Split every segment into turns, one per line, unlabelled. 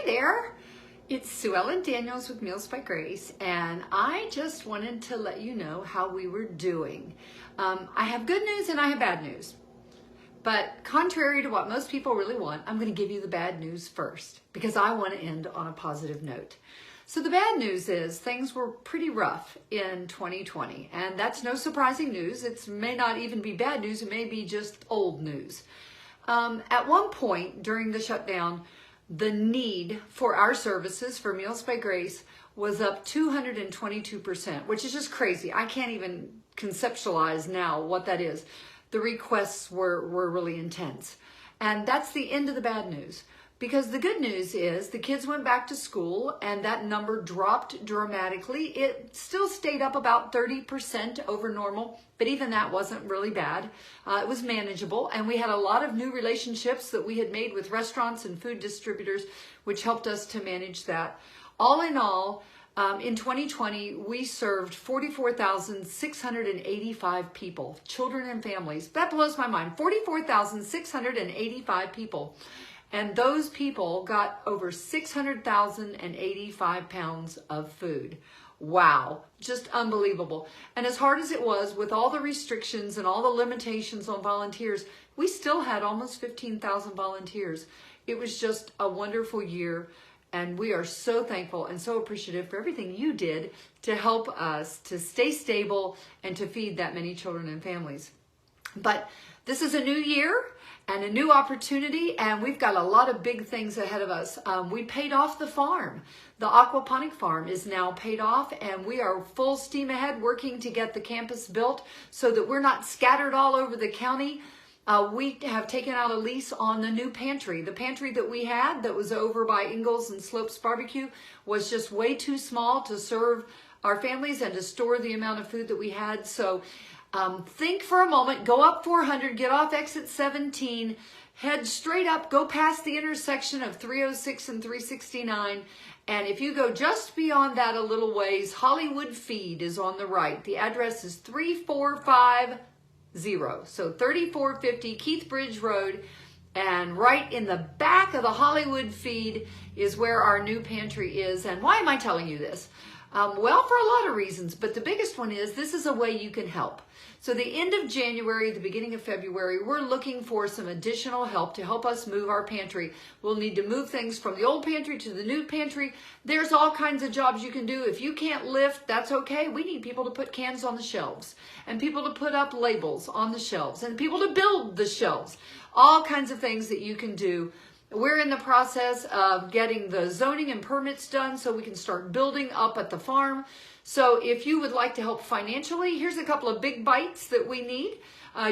there, it's Sue Ellen Daniels with Meals by Grace, and I just wanted to let you know how we were doing. I have good news and I have bad news, but contrary to what most people really want, I'm going to give you the bad news first because I want to end on a positive note. So the bad news is things were pretty rough in 2020, and that's no surprising news. It may not even be bad news, it may be just old news. At one point during the shutdown, the need for our services for Meals by Grace was up 222%, which is just crazy. I can't even conceptualize now what that is. The requests were really intense. And that's the end of the bad news. Because the good news is the kids went back to school and that number dropped dramatically. It still stayed up about 30% over normal, but even that wasn't really bad. It was manageable, and we had a lot of new relationships that we had made with restaurants and food distributors, which helped us to manage that. All in all, in 2020, we served 44,685 people, children and families. That blows my mind, 44,685 people. And those people got over 600,085 pounds of food. Wow, just unbelievable. And as hard as it was with all the restrictions and all the limitations on volunteers, we still had almost 15,000 volunteers. It was just a wonderful year. And we are so thankful and so appreciative for everything you did to help us to stay stable and to feed that many children and families. But this is a new year and a new opportunity, and we've got a lot of big things ahead of us. We paid off the farm. The aquaponic farm is now paid off, and we are full steam ahead working to get the campus built so that we're not scattered all over the county. We have taken out a lease on the new pantry. The pantry that we had that was over by Ingalls and Slopes Barbecue was just way too small to serve our families and to store the amount of food that we had. So think for a moment, go up 400, get off exit 17, head straight up, go past the intersection of 306 and 369. And if you go just beyond that a little ways, Hollywood Feed is on the right. The address is 3450. So 3450 Keith Bridge Road. And right in the back of the Hollywood Feed is where our new pantry is. And why am I telling you this? Well, for a lot of reasons, but the biggest one is this is a way you can help. So the end of January, the beginning of February, we're looking for some additional help to help us move our pantry. We'll need to move things from the old pantry to the new pantry. There's all kinds of jobs you can do. If you can't lift, that's okay. We need people to put cans on the shelves and people to put up labels on the shelves and people to build the shelves. All kinds of things that you can do. We're in the process of getting the zoning and permits done so we can start building up at the farm. So if you would like to help financially, here's a couple of big bites that we need.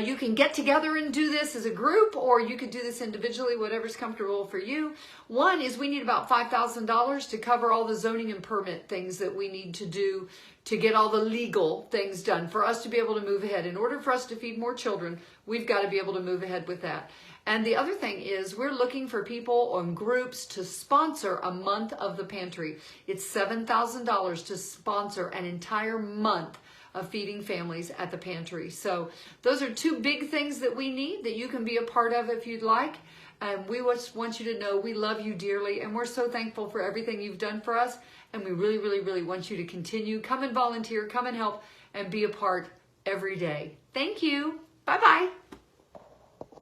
You can get together and do this as a group, or you could do this individually, whatever's comfortable for you. One is we need about $5,000 to cover all the zoning and permit things that we need to do to get all the legal things done for us to be able to move ahead. In order for us to feed more children, we've got to be able to move ahead with that. And the other thing is we're looking for people and groups to sponsor a month of the pantry. It's $7,000 to sponsor an entire month of feeding families at the pantry. So those are two big things that we need that you can be a part of if you'd like. And we just want you to know we love you dearly, and we're so thankful for everything you've done for us. And we really, really, really want you to continue. Come and volunteer, come and help, and be a part every day. Thank you. Bye-bye.